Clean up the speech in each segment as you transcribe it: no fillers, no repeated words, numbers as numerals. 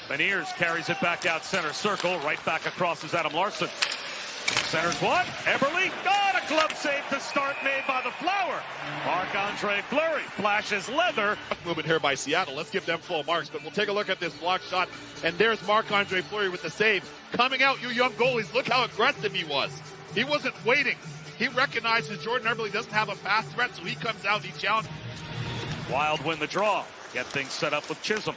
Beniers carries it back out center circle. Right back across is Adam Larson. Centers one. Eberle got a glove save to start made by the Flower. Marc-Andre Fleury flashes leather. Movement here by Seattle. Let's give them full marks, but we'll take a look at this block shot. And there's Marc-Andre Fleury with the save. Coming out, you young goalies, look how aggressive he was. He wasn't waiting. He recognizes Jordan Eberle doesn't have a fast threat, so he comes out and he challenges. Wild win the draw. Get things set up with Chisholm.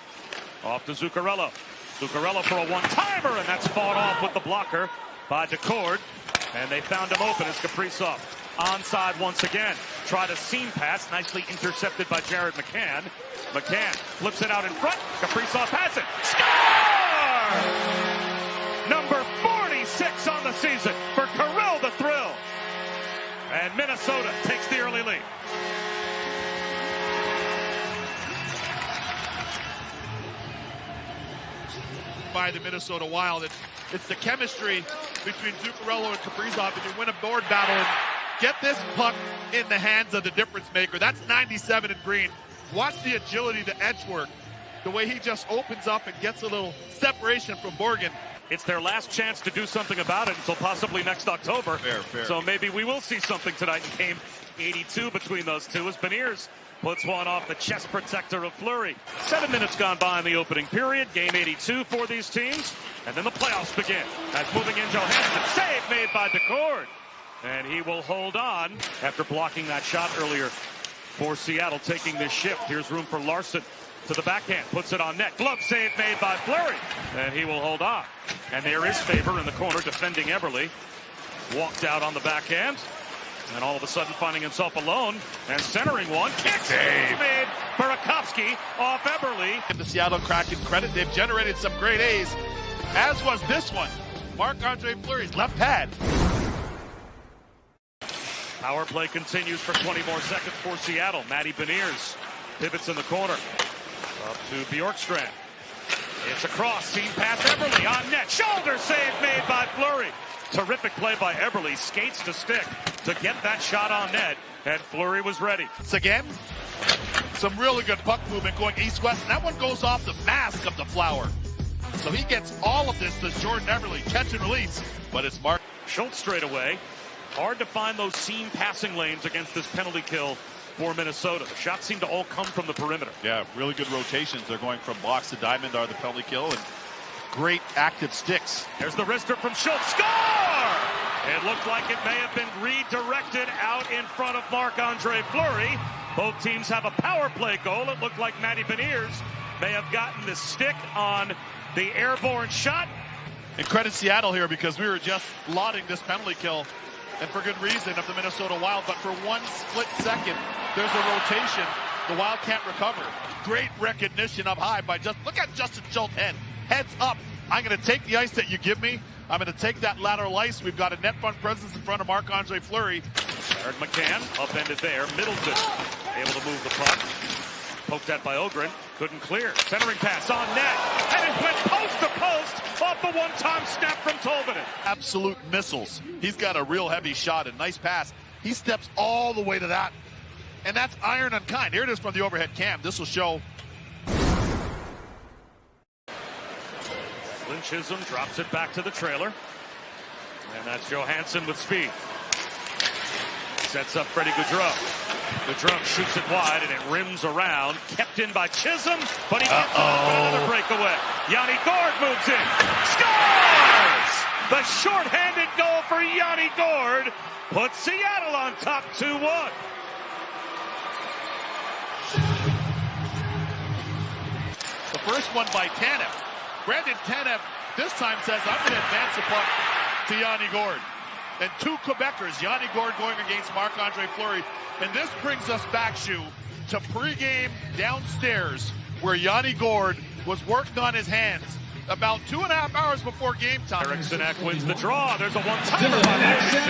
Off to Zuccarello. Zuccarello for a one-timer, and that's fought off with the blocker by Decord. And they found him open as Kaprizov. Onside once again. Tried a seam pass, nicely intercepted by Jared McCann. McCann flips it out in front. Kaprizov has it. Score! Number 46 on the season for Kirill the Thrill. And Minnesota takes the early lead. By the Minnesota Wild. It's the chemistry between Zuccarello and Kaprizov, and you win a board battle and get this puck in the hands of the difference maker. That's 97 in green. Watch the agility, the edge work, the way he just opens up and gets a little separation from Borgen. It's their last chance to do something about it until possibly next October. Fair. So maybe we will see something tonight in game 82 between those two as Beniers puts one off the chest protector of Fleury. 7 minutes gone by in the opening period. Game 82 for these teams. And then the playoffs begin. As moving in Johansson. Save made by Decord. And he will hold on after blocking that shot earlier for Seattle taking this shift. Here's room for Larson to the backhand. Puts it on net. Glove save made by Fleury. And he will hold on. And there is Faber in the corner defending Eberle. Walked out on the backhand. And all of a sudden finding himself alone and centering one. Kick save made Burakovsky off Eberle. Give the Seattle Kraken credit. They've generated some great A's, as was this one. Marc-Andre Fleury's left pad. Power play continues for 20 more seconds for Seattle. Matty Beniers pivots in the corner. Up to Bjorkstrand. It's a cross. Seam pass Eberle on net. Shoulder save made by Fleury. Terrific play by Eberle. Skates to stick to get that shot on net. And Fleury was ready. Once again, some really good puck movement going east-west. And that one goes off the mask of the Flower. So he gets all of this to Jordan Eberle. Catch and release. But it's Mark Schultz straight away. Hard to find those seam passing lanes against this penalty kill for Minnesota. The shots seem to all come from the perimeter. Yeah, really good rotations. They're going from box to diamond are the penalty kill. And great active sticks. There's the wrister from Schultz. Score! It looked like it may have been redirected out in front of Marc-Andre Fleury. Both teams have a power play goal. It looked like Matty Beniers may have gotten the stick on the airborne shot. And credit Seattle here because we were just lauding this penalty kill, and for good reason, of the Minnesota Wild. But for one split second, there's a rotation. The Wild can't recover. Great recognition up high by look at Justin Schultz head. Heads up. I'm going to take the ice that you give me. I'm going to take that lateral ice. We've got a net front presence in front of Marc-Andre Fleury. Jared McCann upended there. Middleton able to move the puck. Poked at by Ogren. Couldn't clear. Centering pass on net. And it went post to post off the one-time snap from Tolvanen. Absolute missiles. He's got a real heavy shot. A nice pass. He steps all the way to that. And that's iron unkind. Here it is from the overhead cam. This will show. Lynn Chisholm drops it back to the trailer. And that's Johansson with speed. Sets up Freddie Gaudreau. Gaudreau shoots it wide and it rims around. Kept in by Chisholm, but he gets off another breakaway. Yanni Gourde moves in. Scores! The shorthanded goal for Yanni Gourde puts Seattle on top 2-1. The first one by Tanev. Brandon Tanev this time says, I'm going to advance the puck to Yanni Gourde. And two Quebecers, Yanni Gourde going against Marc-Andre Fleury. And this brings us back, Shu, to pregame downstairs where Yanni Gourde was working on his hands about 2.5 hours before game time. Eriksson wins the draw. There's a one-timer by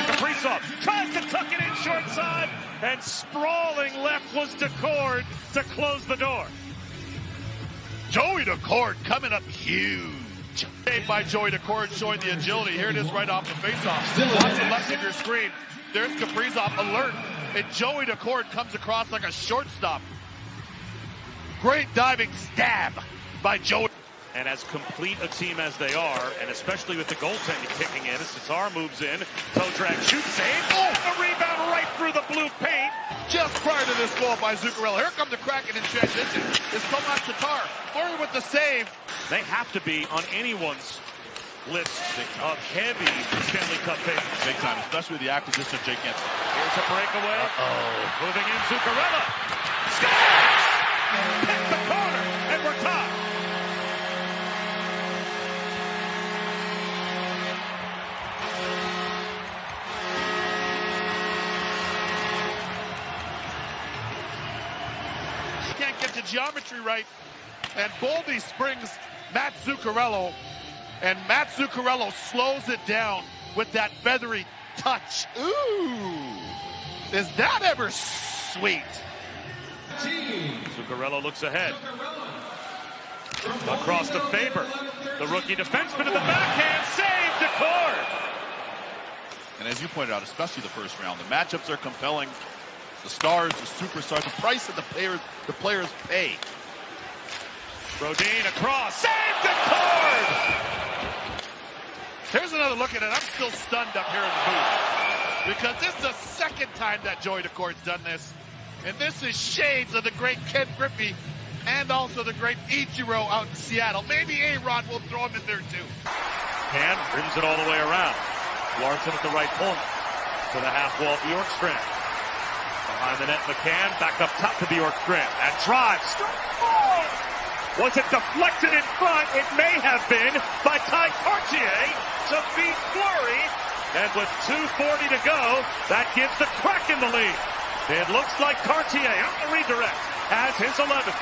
Kaprizov. Tries to tuck it in short side, and sprawling left was Decord to close the door. Joey Decord coming up huge. Saved by Joey Decord, showing the agility. Here it is right off the faceoff. Watch the left of your screen. There's Kaprizov alert. And Joey Decord comes across like a shortstop. Great diving stab by Joey. And as complete a team as they are, and especially with the goaltending kicking in, as Tatar moves in, toe drag, shoot, save, a rebound right through the blue paint. Just prior to this goal by Zuccarello, here come the Kraken in transition. It's Tomas Tatar. Fleury with the save. They have to be on anyone's list of heavy Stanley Cup favorites. Big time, especially with the acquisition of Jake Jensen. Here's a breakaway. Moving in, Zuccarello. Scores! Hit the corner, and we're tied. Can't get the geometry right, and Boldy springs Matt Zuccarello, and Matt Zuccarello slows it down with that feathery touch. Ooh, is that ever sweet? Zuccarello looks ahead. Across to Faber. The rookie defenseman in the backhand save, Decord. And as you pointed out, especially the first round, the matchups are compelling. The stars, the superstars, the price that the players pay. Brodin across, save, Decord. Here's another look at it. I'm still stunned up here in the booth because this is the second time that Joey Decord's done this. And this is shades of the great Ken Griffey and also the great Ichiro out in Seattle. Maybe A-Rod will throw him in there too. And brings it all the way around. Larson at the right point to the half wall, Bjorkstrand. Behind the net, McCann back up top to Bjorkstrand. And drives. Was it deflected in front? It may have been by Ty Cartier to beat Fleury. And with 2:40 to go, that gives the Kraken the lead. It looks like Cartier on the redirect has his 11th.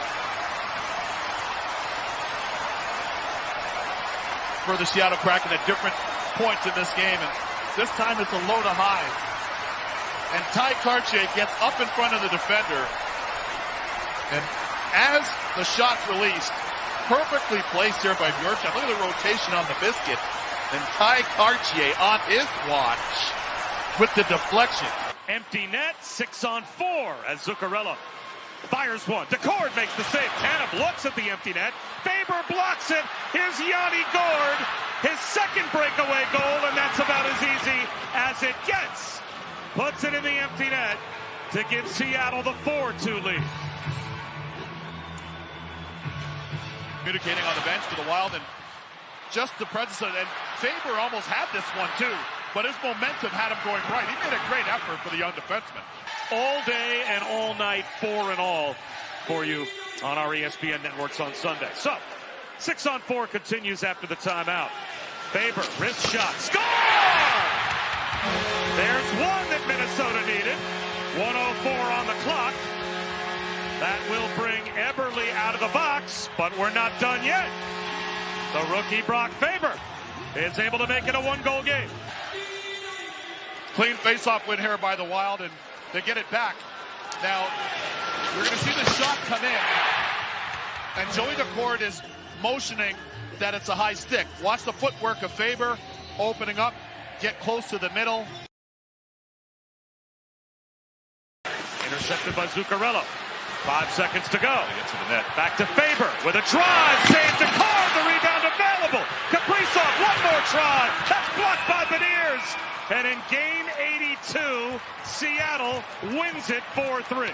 For the Seattle Kraken at different points in this game, and this time it's a low to high. And Ty Cartier gets up in front of the defender, and as the shot's released, perfectly placed here by Bjorkstrand. Look at the rotation on the biscuit, and Ty Cartier on his watch with the deflection. Empty net, 6-on-4 as Zuccarello fires one. Decord makes the save. Tanev looks at the empty net. Faber blocks it. Here's Yanni Gourde, his second breakaway goal, and that's about as easy as it gets. Puts it in the empty net to give Seattle the 4-2 lead. Communicating on the bench for the Wild, and just the presence of, and Faber almost had this one too, but his momentum had him going right. He made a great effort for the young defenseman. All day and all night, 4 and all for you on our ESPN networks on Sunday. So, 6-on-4 continues after the timeout. Faber, wrist shot, score! There's one that Minnesota needed. 1:04 on the clock. That will bring Eberle out of the box, but we're not done yet. The rookie Brock Faber is able to make it a 1-goal game. Clean face-off win here by the Wild, and they get it back. Now, we're going to see the shot come in, and Joey Decord is motioning that it's a high stick. Watch the footwork of Faber opening up, get close to the middle. Intercepted by Zuccarello. 5 seconds to go. Get to the net. Back to Faber with a drive. Save Decord. The rebound available. Kaprizov, one more try. That's blocked by Beniers. And in game 82, Seattle wins it 4-3.